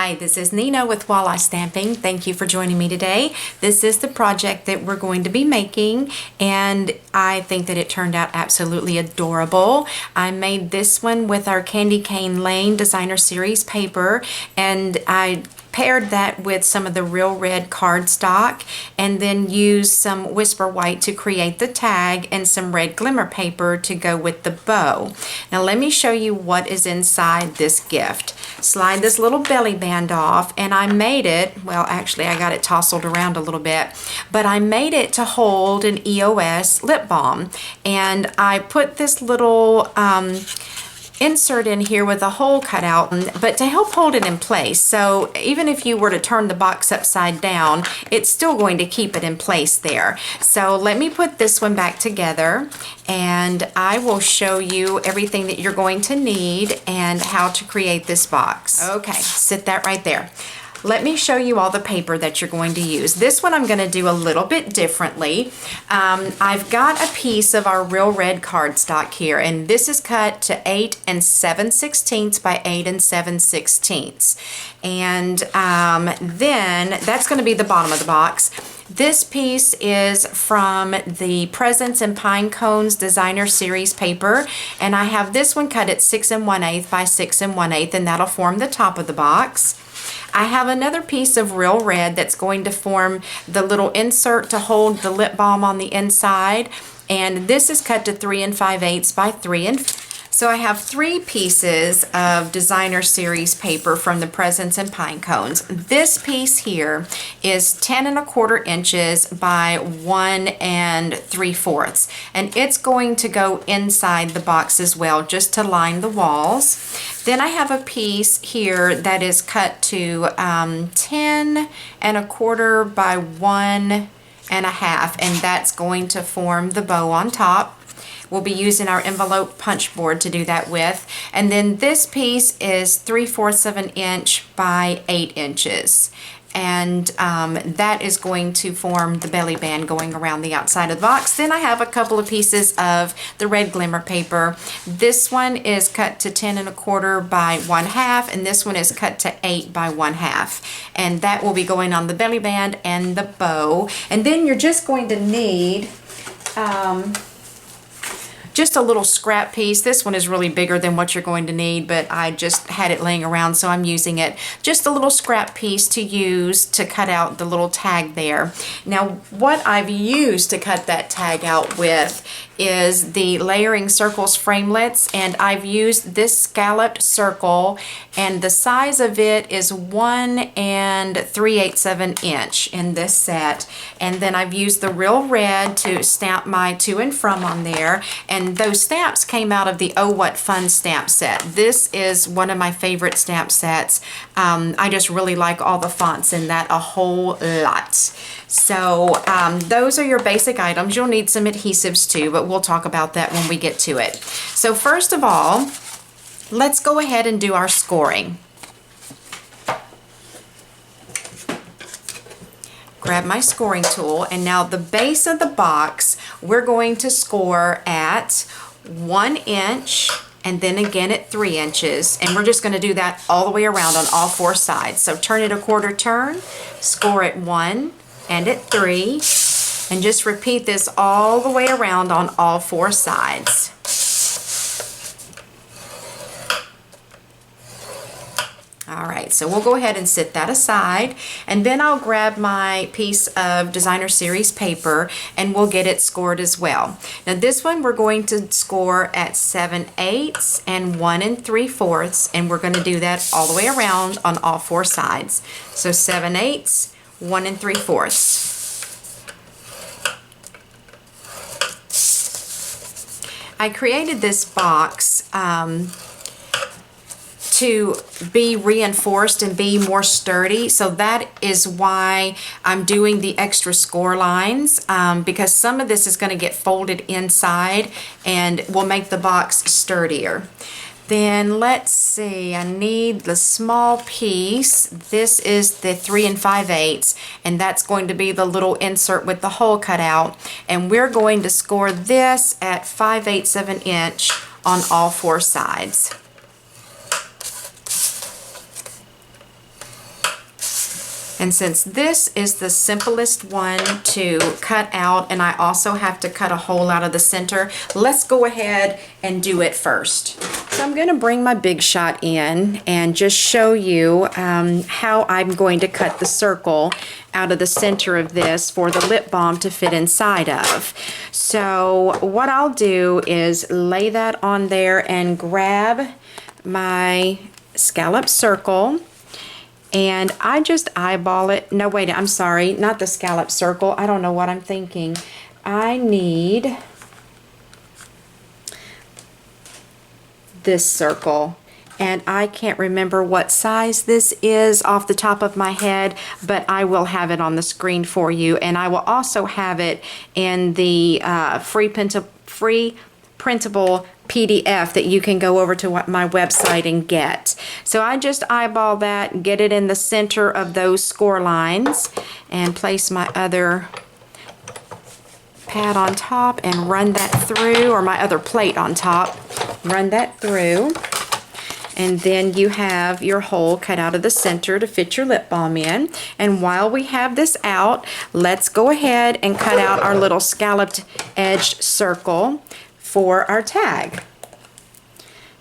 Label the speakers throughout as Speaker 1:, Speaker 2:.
Speaker 1: Hi, this is Nina with Walla Stamping. Thank you for joining me today. This is the project that we're going to be making, and I think that it turned out absolutely adorable. I made this one with our Candy Cane Lane Designer Series paper, and I paired that with some of the Real Red cardstock and then used some Whisper White to create the tag and some red glimmer paper to go with the bow. Now let me show you what is inside this gift. Slide this little belly band off, and I made it, well actually I got it tousled around a little bit, but I made it to hold an EOS lip balm, and I put this little insert in here with a hole cut out, but to help hold it in place. So even if you were to turn the box upside down, it's still going to keep it in place there. So let me put this one back together, and I will show you everything that you're going to need and how to create this box. Okay, sit that right there. Let me show you all the paper that you're going to use. This one I'm going to do a little bit differently. I've got a piece of our Real Red cardstock here, and this is cut to 8 7/16 by 8 7/16. And then that's going to be the bottom of the box. This piece is from the Presents and Pinecones Designer Series paper, and I have this one cut at 6 1/8 by 6 1/8, and that'll form the top of the box. I have another piece of Real Red that's going to form the little insert to hold the lip balm on the inside, and this is cut to 3 5/8 by 3 So I have 3 pieces of Designer Series paper from the Presents and Pinecones. This piece here is 10 1/4 inches by 1 3/4, and it's going to go inside the box as well, just to line the walls. Then I have a piece here that is cut to 10 1/4 by 1 1/2, and that's going to form the bow on top. We'll be using our envelope punch board to do that with. And then this piece is 3/4 of an inch by 8 inches. And that is going to form the belly band going around the outside of the box. Then I have a couple of pieces of the red glimmer paper. This one is cut to 10 1/4 by 1/2, and this one is cut to 8 by 1/2. And that will be going on the belly band and the bow. And then you're just going to need just a little scrap piece. This one is really bigger than what you're going to need, but I just had it laying around, so I'm using it. Just a little scrap piece to use to cut out the little tag there. Now, what I've used to cut that tag out with is the Layering Circles framelits, and I've used this scalloped circle, and the size of it is 1 3/8 of an inch in this set. And then I've used the Real Red to stamp my to and from on there, and those stamps came out of the Oh What Fun stamp set. This is one of my favorite stamp sets. I just really like all the fonts in that a whole lot. So those are your basic items. You'll need some adhesives too, but we'll talk about that when we get to it. So first of all, let's go ahead and do our scoring. Grab my scoring tool, and now the base of the box we're going to score at 1 inch, and then again at 3 inches, and we're just going to do that all the way around on all 4 sides. So turn it a quarter turn, score at 1 and at 3, and just repeat this all the way around on all 4 sides. Alright, so we'll go ahead and set that aside, and then I'll grab my piece of Designer Series paper and we'll get it scored as well. Now this one we're going to score at 7/8 and 1 3/4, and we're going to do that all the way around on all 4 sides. So 7/8, 1 3/4. I created this box to be reinforced and be more sturdy, so that is why I'm doing the extra score lines, because some of this is going to get folded inside and will make the box sturdier. Then let's see, I need the small piece. This is the 3 5/8, and that's going to be the little insert with the hole cut out, and we're going to score this at 5/8 of an inch on all 4 sides. And since this is the simplest one to cut out, and I also have to cut a hole out of the center, let's go ahead and do it first. So I'm going to bring my Big Shot in and just show you how I'm going to cut the circle out of the center of this for the lip balm to fit inside of. So what I'll do is lay that on there and grab my scallop circle, and I just eyeball it. No, wait, I'm sorry, not the scallop circle. I don't know what I'm thinking. I need this circle, and I can't remember what size this is off the top of my head, but I will have it on the screen for you, and I will also have it in the free printable PDF that you can go over to my website and get. So I just eyeball that, get it in the center of those score lines, and place my other pad on top and run that through, or my other plate on top, run that through. And then you have your hole cut out of the center to fit your lip balm in. And while we have this out, let's go ahead and cut out our little scalloped edged circle for our tag.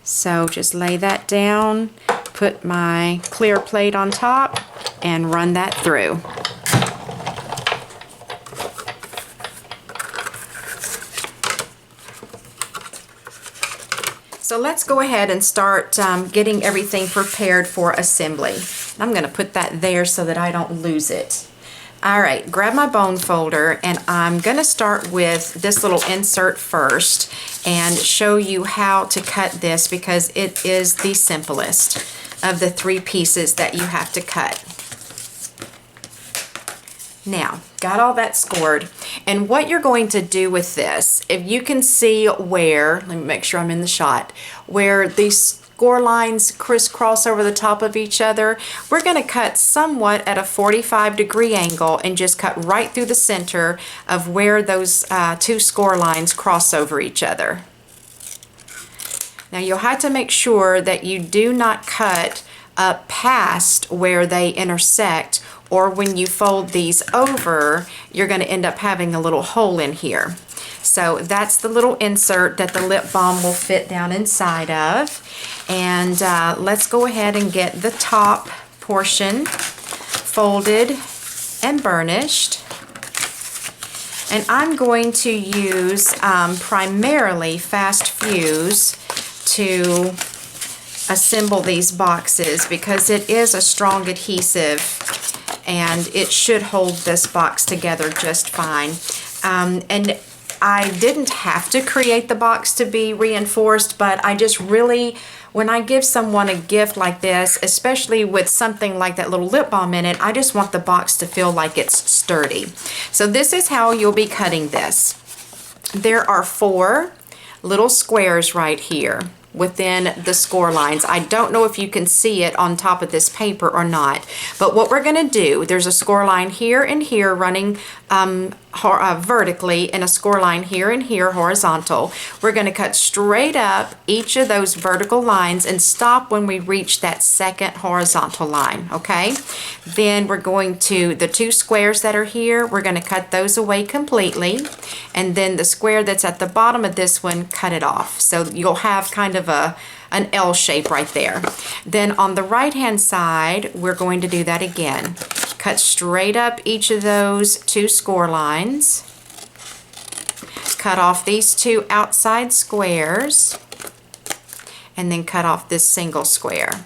Speaker 1: So just lay that down, put my clear plate on top, and run that through. So let's go ahead and start getting everything prepared for assembly. I'm going to put that there so that I don't lose it. All right, grab my bone folder, and I'm going to start with this little insert first and show you how to cut this, because it is the simplest of the 3 pieces that you have to cut. Now, got all that scored, and what you're going to do with this, if you can see where, let me make sure I'm in the shot, where these score lines crisscross over the top of each other, we're going to cut somewhat at a 45-degree angle and just cut right through the center of where those 2 score lines cross over each other. Now you'll have to make sure that you do not cut up past where they intersect, or when you fold these over, you're going to end up having a little hole in here. So that's the little insert that the lip balm will fit down inside of. And let's go ahead and get the top portion folded and burnished. And I'm going to use primarily Fast Fuse to assemble these boxes, because it is a strong adhesive and it should hold this box together just fine. And I didn't have to create the box to be reinforced, but I just really, when I give someone a gift like this, especially with something like that little lip balm in it, I just want the box to feel like it's sturdy. So this is how you'll be cutting this. There are 4 little squares right here within the score lines. I don't know if you can see it on top of this paper or not, but what we're going to do, there's a score line here and here running vertically, and a score line here and here horizontal. We're going to cut straight up each of those vertical lines and stop when we reach that second horizontal line, okay? Then we're going to, the 2 squares that are here, we're going to cut those away completely, and then the square that's at the bottom of this one, cut it off. So you'll have kind of an L shape right there. Then on the right hand side, we're going to do that again. Cut straight up each of those 2 score lines. Cut off these 2 outside squares, and then cut off this single square.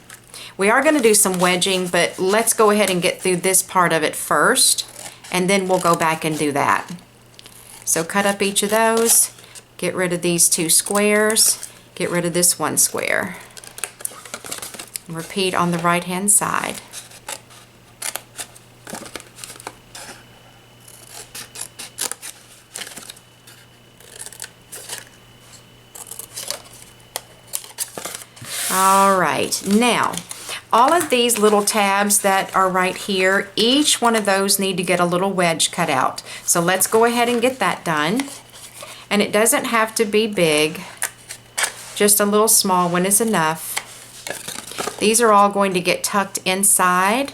Speaker 1: We are going to do some wedging, but let's go ahead and get through this part of it first, and then we'll go back and do that. So cut up each of those, get rid of these 2 squares, get rid of this 1 square. Repeat on the right hand side. All right, now all of these little tabs that are right here, each one of those need to get a little wedge cut out. So let's go ahead and get that done. And it doesn't have to be big, just a little small one is enough. These are all going to get tucked inside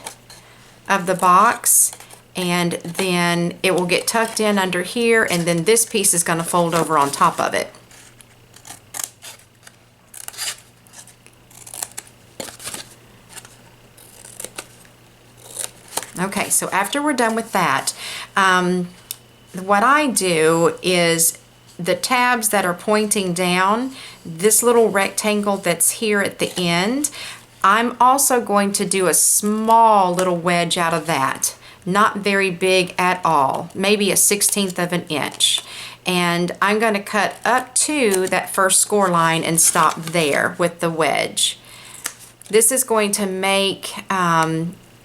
Speaker 1: of the box, and then it will get tucked in under here, and then this piece is going to fold over on top of it. Okay, so after we're done with that, what I do is the tabs that are pointing down, this little rectangle that's here at the end, I'm also going to do a small little wedge out of that. Not very big at all, maybe a 1/16 of an inch. And I'm going to cut up to that first score line and stop there with the wedge. This is going to make,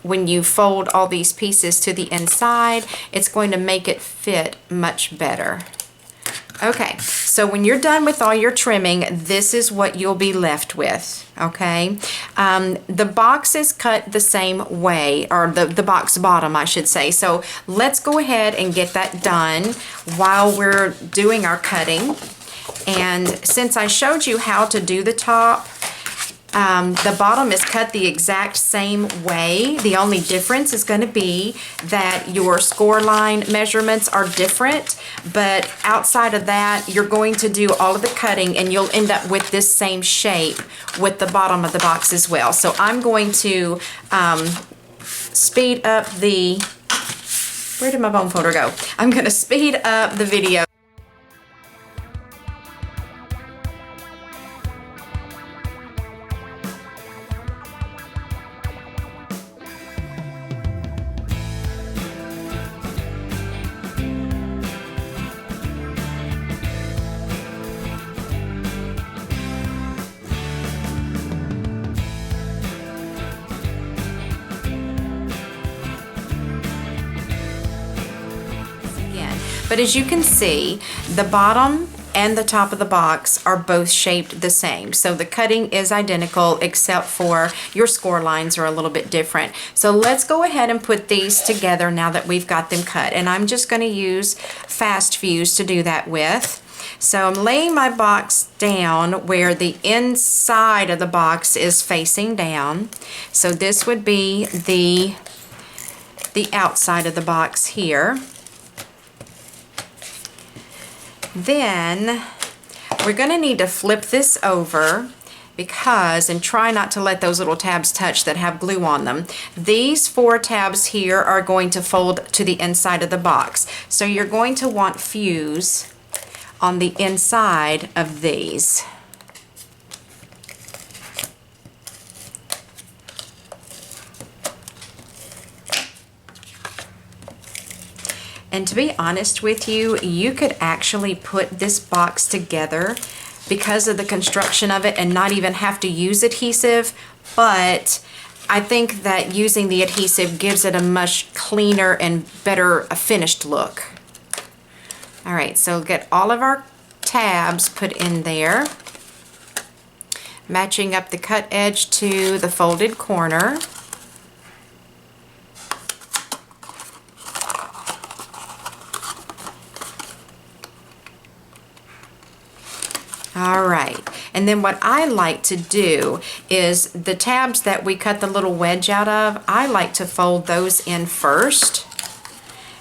Speaker 1: when you fold all these pieces to the inside, it's going to make it fit much better. Okay, so when you're done with all your trimming, this is what you'll be left with, okay? The box is cut the same way, or the box bottom, I should say. So let's go ahead and get that done while we're doing our cutting. And since I showed you how to do the top, the bottom is cut the exact same way. The only difference is going to be that your score line measurements are different, but outside of that, you're going to do all of the cutting and you'll end up with this same shape with the bottom of the box as well. So I'm going to speed up the, where did my bone folder go? I'm going to speed up the video. But as you can see, the bottom and the top of the box are both shaped the same. So the cutting is identical, except for your score lines are a little bit different. So let's go ahead and put these together now that we've got them cut. And I'm just going to use fast fuse to do that with. So I'm laying my box down where the inside of the box is facing down. So this would be the outside of the box here. Then we're going to need to flip this over because, and try not to let those little tabs touch that have glue on them. These 4 tabs here are going to fold to the inside of the box. So you're going to want fuse on the inside of these. And to be honest with you, you could actually put this box together because of the construction of it and not even have to use adhesive, but I think that using the adhesive gives it a much cleaner and better finished look. All right, so get all of our tabs put in there, matching up the cut edge to the folded corner. All right, and then what I like to do is the tabs that we cut the little wedge out of, I like to fold those in first.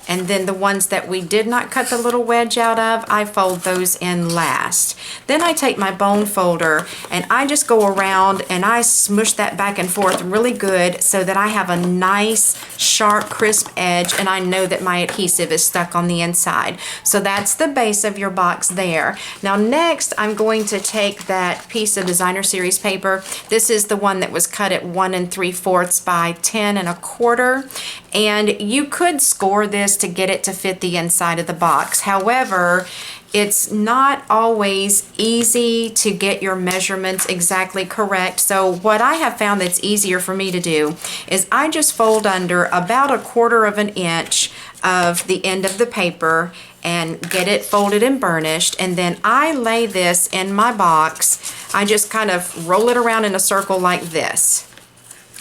Speaker 1: And then the ones that we did not cut the little wedge out of, I fold those in last. Then I take my bone folder and I just go around and I smush that back and forth really good so that I have a nice, sharp, crisp edge and I know that my adhesive is stuck on the inside. So that's the base of your box there. Now next, I'm going to take that piece of designer series paper. This is the one that was cut at 1 3/4 by 10 1/4. And you could score this to get it to fit the inside of the box. However, it's not always easy to get your measurements exactly correct. So what I have found that's easier for me to do is I just fold under about 1/4 of an inch of the end of the paper and get it folded and burnished, and then I lay this in my box. I just kind of roll it around in a circle like this,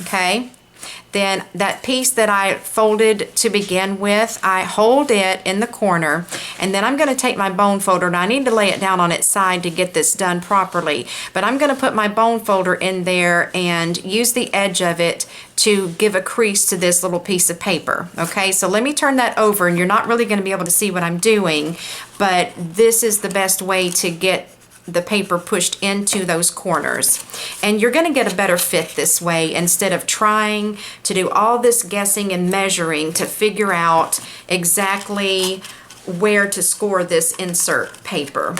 Speaker 1: okay? then that piece that I folded to begin with, I hold it in the corner, and then I'm going to take my bone folder, and I need to lay it down on its side to get this done properly, but I'm going to put my bone folder in there and use the edge of it to give a crease to this little piece of paper. Okay, so let me turn that over, and you're not really going to be able to see what I'm doing, but this is the best way to get the paper pushed into those corners. And you're going to get a better fit this way instead of trying to do all this guessing and measuring to figure out exactly where to score this insert paper.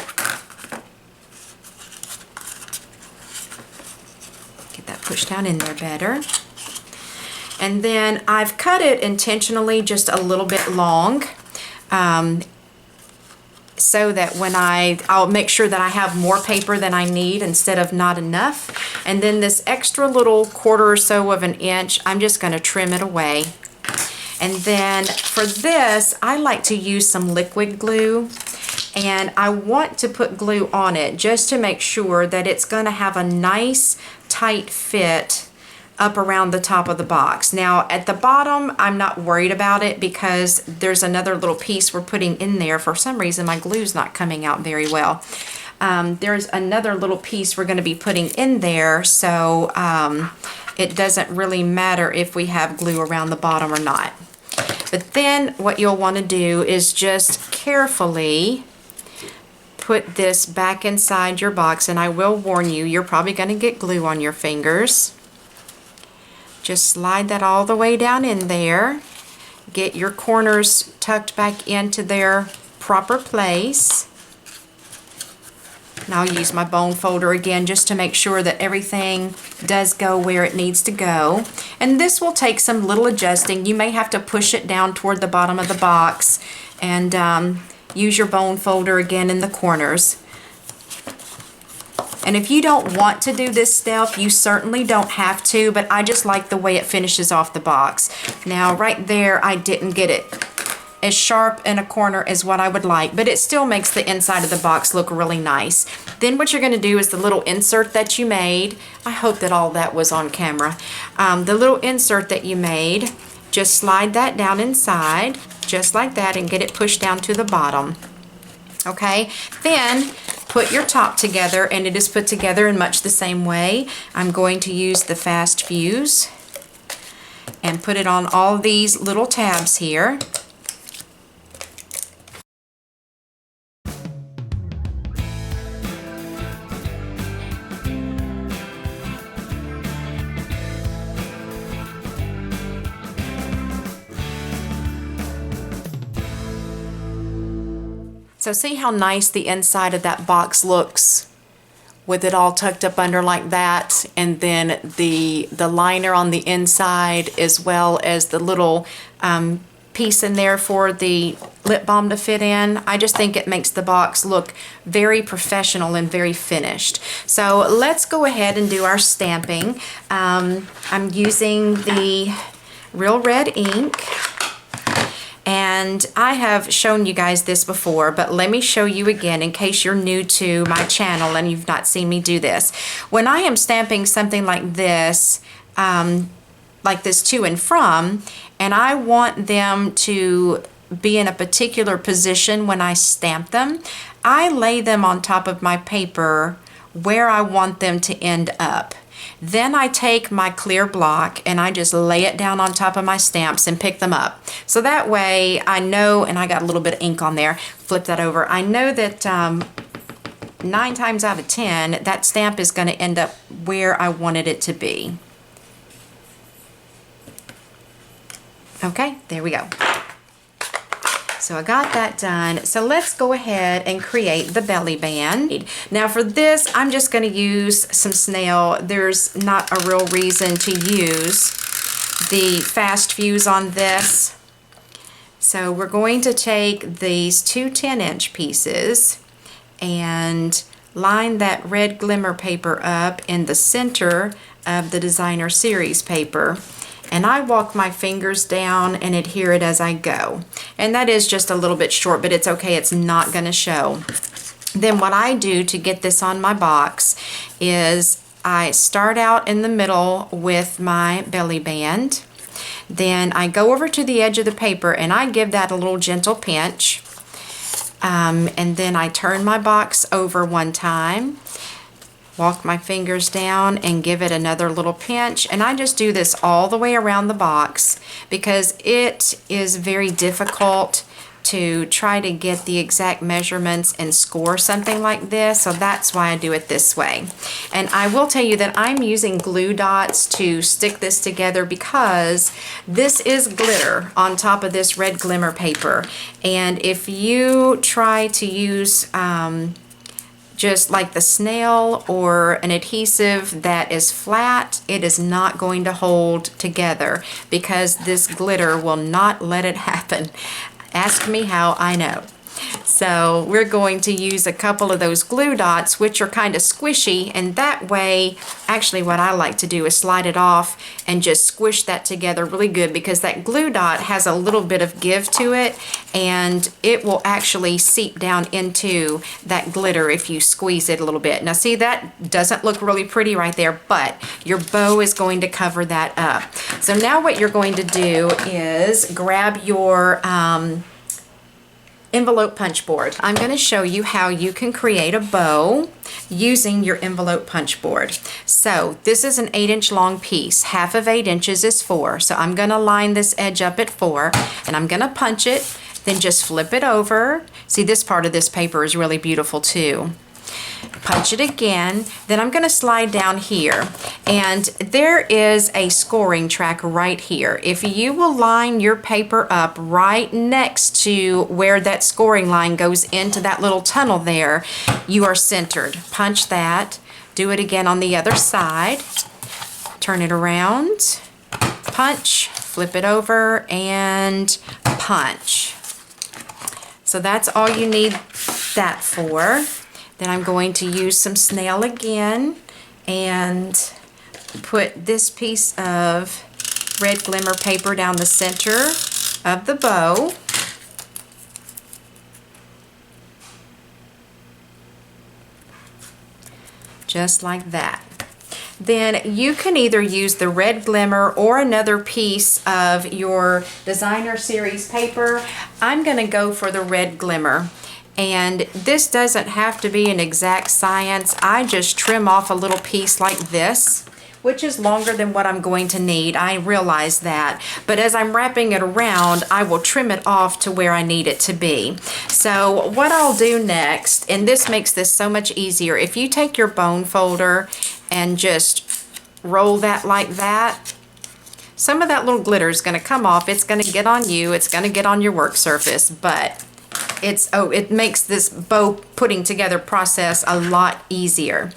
Speaker 1: Get that pushed down in there better. And then I've cut it intentionally just a little bit long, so that when I'll make sure that I have more paper than I need instead of not enough. And then this extra little quarter or so of an inch, I'm just going to trim it away. And then for this, I like to use some liquid glue, and I want to put glue on it just to make sure that it's going to have a nice tight fit up around the top of the box. Now at the bottom, I'm not worried about it because there's another little piece we're putting in there. For some reason my glue's not coming out very well. There's another little piece we're going to be putting in there, so it doesn't really matter if we have glue around the bottom or not. But then what you'll want to do is just carefully put this back inside your box, and I will warn you, you're probably going to get glue on your fingers. Just slide that all the way down in there. Get your corners tucked back into their proper place. And I'll use my bone folder again just to make sure that everything does go where it needs to go. And this will take some little adjusting. You may have to push it down toward the bottom of the box and use your bone folder again in the corners. And if you don't want to do this step, you certainly don't have to, but I just like the way it finishes off the box. Now right there, I didn't get it as sharp in a corner as what I would like, but it still makes the inside of the box look really nice. Then what you're going to do is the little insert that you made, I hope that all that was on camera, the little insert that you made, just slide that down inside, just like that, and get it pushed down to the bottom. Okay, then put your top together, and it is put together in much the same way. I'm going to use the fast fuse and put it on all these little tabs here. So see how nice the inside of that box looks with it all tucked up under like that, and then the liner on the inside, as well as the little piece in there for the lip balm to fit in. I just think it makes the box look very professional and very finished. So let's go ahead and do our stamping. I'm using the Real Red ink. And I have shown you guys this before, but let me show you again in case you're new to my channel and you've not seen me do this. When I am stamping something like this to and from, and I want them to be in a particular position when I stamp them, I lay them on top of my paper where I want them to end up. Then I take my clear block and I just lay it down on top of my stamps and pick them up. So that way I know, and I got a little bit of ink on there, flip that over. I know that 9 times out of 10, that stamp is going to end up where I wanted it to be. Okay, there we go. So I got that done. So let's go ahead and create the belly band. Now for this, I'm just going to use some snail. There's not a real reason to use the fast fuse on this. So we're going to take these 2 10-inch pieces and line that red glimmer paper up in the center of the designer series paper. And I walk my fingers down and adhere it as I go. And that is just a little bit short, but it's okay, it's not going to show. Then what I do to get this on my box is I start out in the middle with my belly band. Then I go over to the edge of the paper and I give that a little gentle pinch. And then I turn my box over one time, walk my fingers down and give it another little pinch. And I just do this all the way around the box because it is very difficult to try to get the exact measurements and score something like this, so that's why I do it this way. And I will tell you that I'm using glue dots to stick this together because this is glitter on top of this red glimmer paper, and if you try to use just like the snail or an adhesive that is flat, it is not going to hold together because this glitter will not let it happen. Ask me how, I know. So we're going to use a couple of those glue dots, which are kind of squishy, and that way, actually what I like to do is slide it off and just squish that together really good, because that glue dot has a little bit of give to it and it will actually seep down into that glitter if you squeeze it a little bit. Now see, that doesn't look really pretty right there, but your bow is going to cover that up. So now what you're going to do is grab your envelope punch board. I'm going to show you how you can create a bow using your envelope punch board. So this is an 8-inch long piece. Half of 8 inches is 4. So I'm going to line this edge up at 4 and I'm going to punch it, then just flip it over. See, this part of this paper is really beautiful too. Punch it again, then I'm going to slide down here, and there is a scoring track right here. If you will line your paper up right next to where that scoring line goes into that little tunnel there, you are centered. Punch that, do it again on the other side, turn it around, punch, flip it over, and punch. So that's all you need that for. Then I'm going to use some snail again and put this piece of red glimmer paper down the center of the bow. Just like that. Then you can either use the red glimmer or another piece of your designer series paper. I'm going to go for the red glimmer. And this doesn't have to be an exact science. I just trim off a little piece like this, which is longer than what I'm going to need. I realize that. But as I'm wrapping it around, I will trim it off to where I need it to be. So what I'll do next, and this makes this so much easier, if you take your bone folder and just roll that like that, some of that little glitter is going to come off. It's going to get on you. It's going to get on your work surface, but it makes this bow putting together process a lot easier.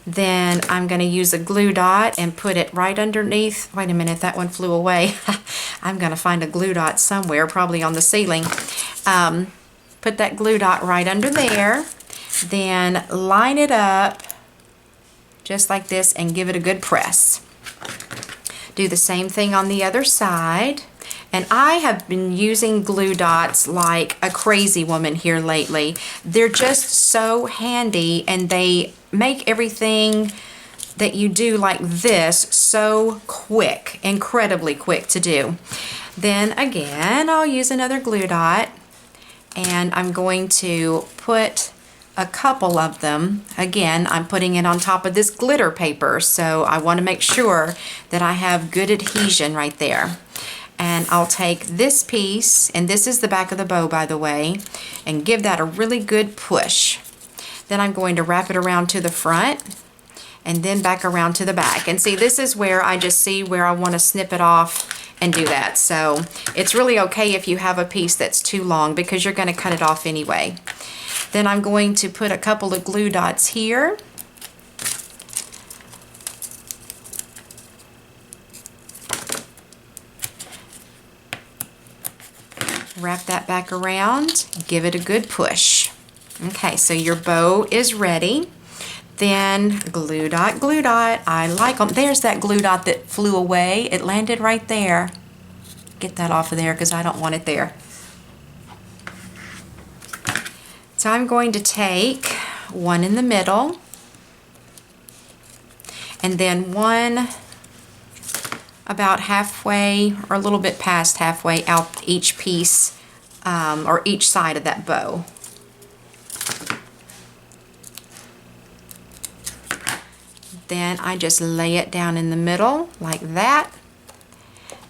Speaker 1: Then I'm going to use a glue dot and put it right underneath. Wait a minute, that one flew away. I'm going to find a glue dot somewhere, probably on the ceiling. Put that glue dot right under there. Then line it up just like this and give it a good press. Do the same thing on the other side. And I have been using glue dots like a crazy woman here lately. They're just so handy and they make everything that you do like this so quick, incredibly quick to do. Then again, I'll use another glue dot and I'm going to put a couple of them. Again, I'm putting it on top of this glitter paper, so I want to make sure that I have good adhesion right there. And I'll take this piece, and this is the back of the bow, by the way, and give that a really good push. Then I'm going to wrap it around to the front and then back around to the back. And see, this is where I just see where I want to snip it off and do that. So it's really okay if you have a piece that's too long because you're going to cut it off anyway. Then I'm going to put a couple of glue dots here. Wrap that back around, give it a good push. Okay, so your bow is ready. Then glue dot, I like them. There's that glue dot that flew away. It landed right there. Get that off of there because I don't want it there. So I'm going to take one in the middle and then one about halfway or a little bit past halfway out each piece or each side of that bow. Then I just lay it down in the middle like that.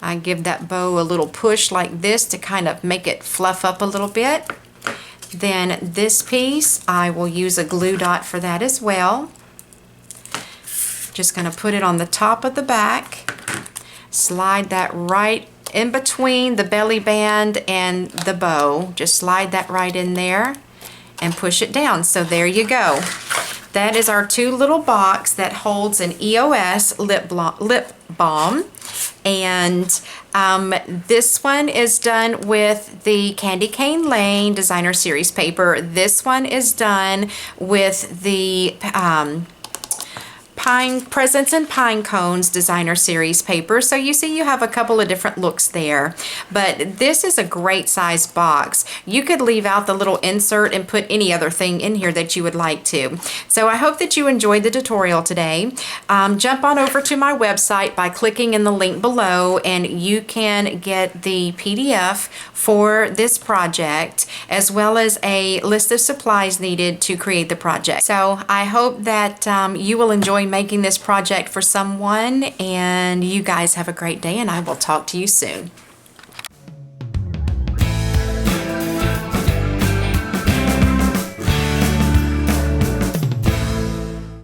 Speaker 1: I give that bow a little push like this to kind of make it fluff up a little bit. Then this piece, I will use a glue dot for that as well. Just going to put it on the top of the back, slide that right in between the belly band and the bow. Just slide that right in there and push it down. So there you go. That is our 2 little box that holds an EOS lip balm. And this one is done with the Candy Cane Lane Designer Series paper. This one is done with the Presents and Pine Cones Designer Series paper. So you see you have a couple of different looks there, but this is a great size box. You could leave out the little insert and put any other thing in here that you would like to. So I hope that you enjoyed the tutorial today. Jump on over to my website by clicking in the link below, and you can get the PDF for this project as well as a list of supplies needed to create the project. So I hope that you will enjoy making this project for someone, and you guys have a great day, and I will talk to you soon.